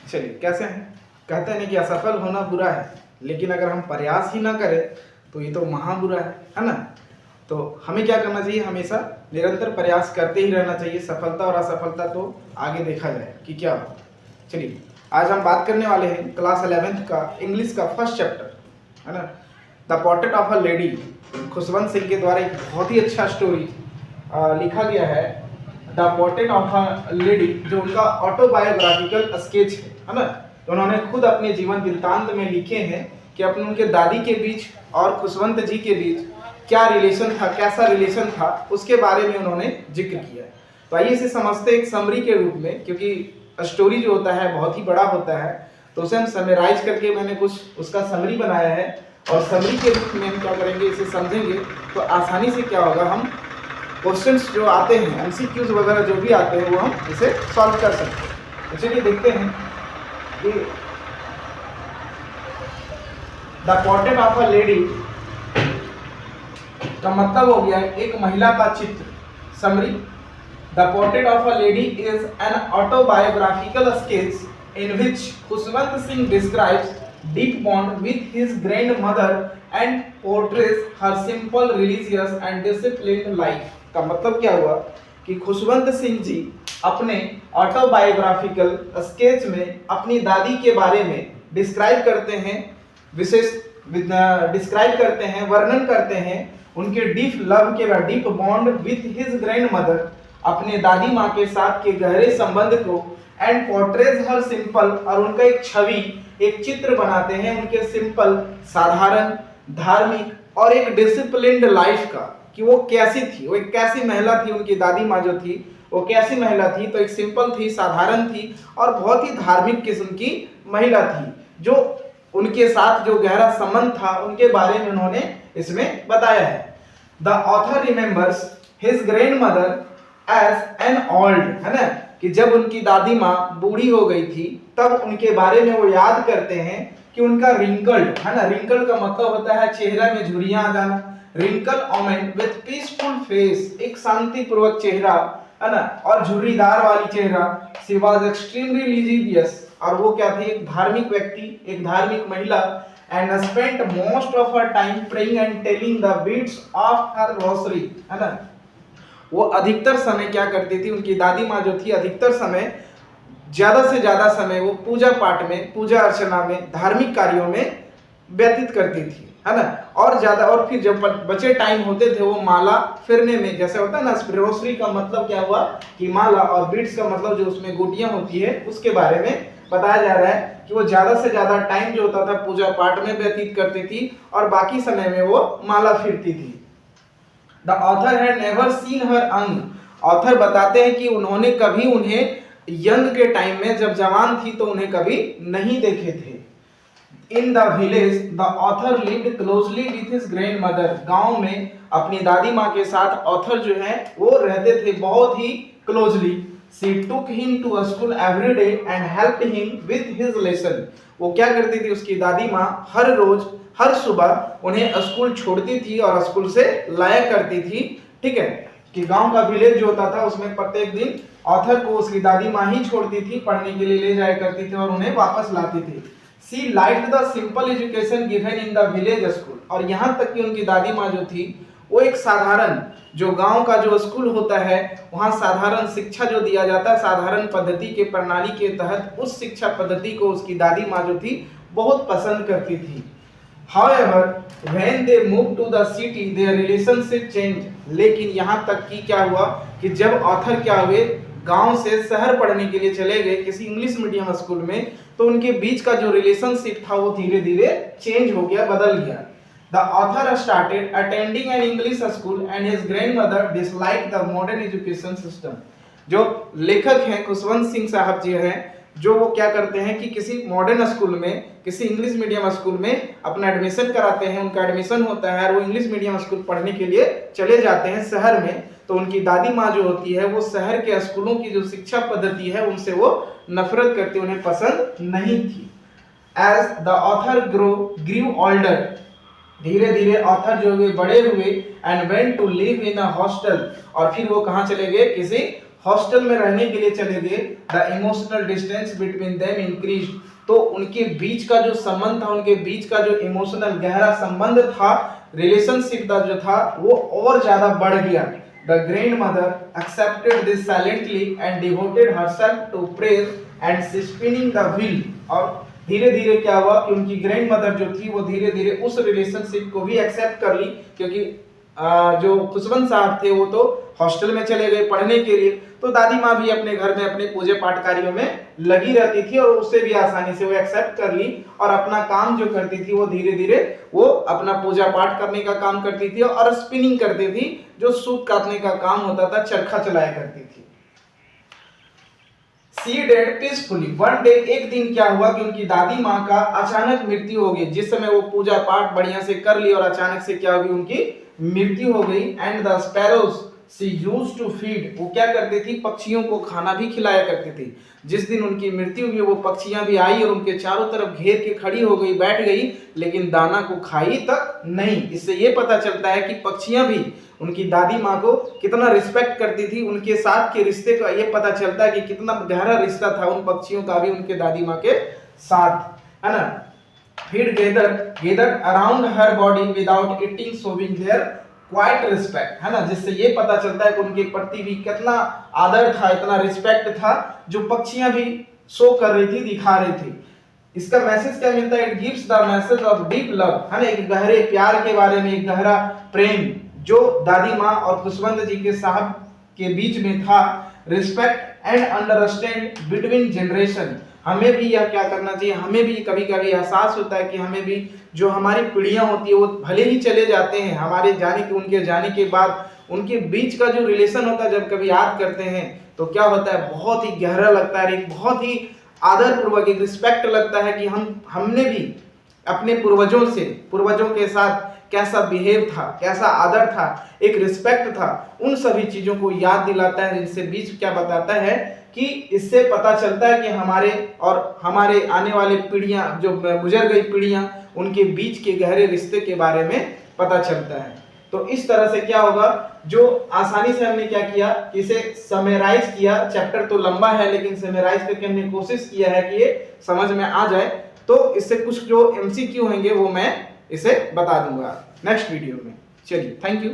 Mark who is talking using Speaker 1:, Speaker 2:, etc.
Speaker 1: चलिए, कैसे हैं? कहते हैं ना कि असफल होना बुरा है, लेकिन अगर हम प्रयास ही ना करें तो ये तो महा बुरा है ना? तो हमें क्या करना चाहिए? हमेशा निरंतर प्रयास करते ही रहना चाहिए। सफलता और असफलता तो आगे देखा जाए कि क्या हो। चलिए, आज हम बात करने वाले हैं क्लास 11th का इंग्लिश का फर्स्ट चैप्टर, है ना, the portrait of a lady. Khushwant Singh के द्वारा एक बहुत ही अच्छा स्टोरी लिखा गया है, the portrait of a lady, जो उनका ऑटोबायोग्राफिकल स्केच है ना। तो उन्होंने खुद अपने जीवन वृत्तांत में लिखे हैं कि अपने उनके दादी के बीच और खुशवंत जी के बीच क्या रिलेशन था, कैसा रिलेशन था, उसके बारे में उन्होंने जिक्र किया है। तो आइए इसे समझते हैं एक समरी के रूप में, क्योंकि स्टोरी जो होता है बहुत ही बड़ा होता है, तो उसे हम समराइज करके मैंने कुछ उसका समरी बनाया है, और समरी के रूप में हम क्या करेंगे, इसे समझेंगे तो आसानी से क्या होगा, हम क्वेश्चंस जो आते हैं, एमसीक्यूज वगैरह जो भी आते हैं, वो हम इसे सॉल्व कर सकते हैं। तो चलिए देखते हैं कि the portrait of a lady का मतलब हो गया एक महिला का चित्र। Summary: the portrait of a lady is an autobiographical sketch in which Khushwant Singh describes deep bond with his grandmother and portrays her simple religious and disciplined life। का मतलब क्या हुआ कि खुशवंत सिंह जी अपने ऑटोबायोग्राफिकल स्केच में अपनी दादी के बारे में डिस्क्राइब करते हैं, डिस्क्राइब करते हैं, वर्णन करते हैं उनके डीप लव के बाद, deep bond with his grandmother, अपने दादी माँ के साथ के गहरे संबंध को, एंड पोर्ट्रेज हर सिंपल, और उनका एक छवि, एक चित्र बनाते हैं उनके सिंपल, साधारण, धार्मिक और एक डिसिप्लिन्ड लाइफ का, कि वो कैसी थी, वो एक कैसी महिला थी, उनकी दादी माँ जो थी वो कैसी महिला थी। तो एक सिंपल थी, साधारण थी और बहुत ही धार्मिक किस्म की महिला थी, जो उनके साथ जो गहरा संबंध था उनके बारे में उन्होंने इसमें बताया है। The author remembers his grandmother as an old, है ना, कि जब उनकी दादी माँ बूढ़ी हो गई थी तब उनके बारे में वो याद करते हैं कि उनका रिंकल्ड, है ना, रिंकल का मतलब होता है चेहरा में झुर्रियां आ जाना, wrinkle woman with peaceful face, एक शांतिपूर्वक चेहरा, है ना, और झुर्रीदार वाली चेहरा। शी वाज एक्सट्रीमली रिलीजियस, और वो क्या थी, एक धार्मिक व्यक्ति, एक धार्मिक महिला, and spent most of her time praying and telling the beads of her rosary, है ना। वो अधिकतर समय क्या करती थी, उनकी दादी माँ जो थी अधिकतर समय, ज्यादा से ज्यादा समय वो पूजा पाठ में, पूजा अर्चना में, धार्मिक कार्यों में व्यतीत करती थी, है ना। और ज्यादा, और फिर जब बचे टाइम होते थे वो माला फिरने में, जैसे होता है ना, रोसरी का मतलब क्या हुआ कि माला, और बीट्स का मतलब जो उसमें गोटियां होती है उसके बारे में बताया जा रहा है कि वो ज्यादा से ज्यादा टाइम जो होता था पूजा पाठ में व्यतीत करती थी, और बाकी समय में वो माला फिरती थी। The author had never seen her young, author बताते हैं कि उन्होंने कभी उन्हें यंग के टाइम में, जब जवान थी तो उन्हें कभी नहीं देखे थे। In the village the author lived closely with his grandmother, गांव में अपनी दादी माँ के साथ ऑथर जो है वो रहते थे बहुत ही closely. She took him to school every day and helped him with his lesson, वो क्या करती थी, उसकी दादी माँ हर रोज, हर सुबह उन्हें स्कूल छोड़ती थी और स्कूल से लाया करती थी। ठीक है, कि गांव का विलेज जो होता था उसमें प्रत्येक दिन ऑथर को उसकी दादी माँ ही छोड़ती थी, पढ़ने के लिए ले जाया करती थी और उन्हें वापस लाती थी। She liked the simple education given in the village school, और यहाँ तक कि उनकी दादी माँ जो थी वो एक साधारण, जो गांव का जो स्कूल होता है वहाँ साधारण शिक्षा जो दिया जाता है, साधारण पद्धति के प्रणाली के तहत, उस शिक्षा पद्धति को उसकी दादी माँ जो थी बहुत पसंद करती थी। However, when they moved to the city, their relationship changed, लेकिन यहाँ तक कि क्या हुआ कि जब ऑथर क्या हुए, गांव से शहर पढ़ने के लिए चले गए किसी इंग्लिश मीडियम स्कूल में, तो उनके बीच का जो रिलेशनशिप था वो धीरे धीरे चेंज हो गया, बदल गया। The author started attending an English school and his grandmother disliked the modern education system। जो लेखक हैं खुशवंत सिंह साहब जी हैं, जो वो क्या करते हैं कि किसी मॉडर्न स्कूल में, किसी इंग्लिश मीडियम स्कूल में अपना एडमिशन कराते हैं, उनका एडमिशन होता है और वो इंग्लिश मीडियम स्कूल पढ़ने के लिए चले जाते हैं शहर में। तो उनकी दादी माँ जो होती है वो शहर के स्कूलों की जो शिक्षा पद्धति है उनसे वो नफरत करती, उन्हें पसंद नहीं थी। As the author grew older, धीरे धीरे ऑथर जो हुए बड़े हुए, and went to live in a hostel, और फिर वो कहाँ चले गए, किसी हॉस्टल में रहने के लिए चले गए, the emotional distance between them increase, तो उनके बीच का जो संबंध था, उनके बीच का जो इमोशनल गहरा संबंध था, रिलेशनशिप का जो था वो और ज्यादा बढ़ गया। The grandmother accepted this silently and devoted herself to prayer and spinning the wheel, और धीरे धीरे क्या हुआ कि उनकी ग्रैंड मदर जो थी वो धीरे धीरे उस रिलेशनशिप को भी एक्सेप्ट कर ली, क्योंकि जो खुशवंत साहब थे वो तो हॉस्टल में चले गए पढ़ने के लिए, तो दादी माँ भी अपने घर में अपने पूजे पाठ कार्यों में लगी रहती थी और उससे भी आसानी से वो एक्सेप्ट कर ली और अपना काम जो करती थी वो धीरे धीरे वो अपना पूजा पाठ करने का काम करती थी और स्पिनिंग करती थी, जो सूत काटने का काम होता था, चरखा चलाया करती थी। She died peacefully one day, एक दिन क्या हुआ कि उनकी दादी माँ का अचानक मृत्यु हो गई, जिस समय वो पूजा पाठ बढ़िया से कर ली और अचानक से क्या होगी, उनकी मृत्यु हो गई। And the sparrows she used to feed, वो क्या करती थी, पक्षियों को खाना भी खिलाया करती थी। जिस दिन उनकी मृत्यु हुई वो पक्षियां भी आई और उनके चारों तरफ घेर के खड़ी हो गई, बैठ गई, लेकिन दाना को खाई तक नहीं। इससे ये पता चलता है कि पक्षियां भी उनकी दादी माँ को कितना रिस्पेक्ट करती थी, उनके साथ के रिश्ते का ये पता चलता है कि कितना गहरा रिश्ता था उन पक्षियों का भी उनके दादी माँ के साथ, है ना। फिर gather around her body without eating showing their quiet respect, है ना, जिससे ये पता चलता है कि उनके प्रति भी कितना आदर था, इतना रिस्पेक्ट था, जो पक्षियां भी शो कर रही थी, दिखा रही थी। इसका मैसेज क्या मिलता है, it gives the message of deep love, है ना, एक गहरे प्यार के बारे में, एक गहरा प्रेम जो दादी माँ और खुशवंत जी के साहब के बीच में था। Respect and understand between generation, हमें भी यह क्या करना चाहिए, हमें भी कभी कभी एहसास होता है कि हमें भी जो हमारी पीढ़ियां होती है वो भले ही चले जाते हैं, हमारे उनके जाने के बाद उनके बीच का जो रिलेशन होता है, जब कभी याद करते हैं तो क्या होता है, बहुत ही गहरा लगता है, एक बहुत ही आदर पूर्वक एक रिस्पेक्ट लगता है कि हमने भी अपने पूर्वजों के साथ कैसा बिहेव था, कैसा आदर था, एक रिस्पेक्ट था, उन सभी चीजों को याद दिलाता है। जिनसे बीच क्या बताता है कि इससे पता चलता है कि हमारे और हमारे आने वाले पीढ़ियां, जो गुजर गई पीढ़ियां, उनके बीच के गहरे रिश्ते के बारे में पता चलता है। तो इस तरह से क्या होगा, जो आसानी से हमने क्या किया, इसे समराइज किया। चैप्टर तो लंबा है लेकिन समराइज करके हमने कोशिश किया है कि ये समझ में आ जाए। तो इससे कुछ जो एमसीक्यू होंगे वो मैं इसे बता दूंगा नेक्स्ट वीडियो में। चलिए, थैंक यू।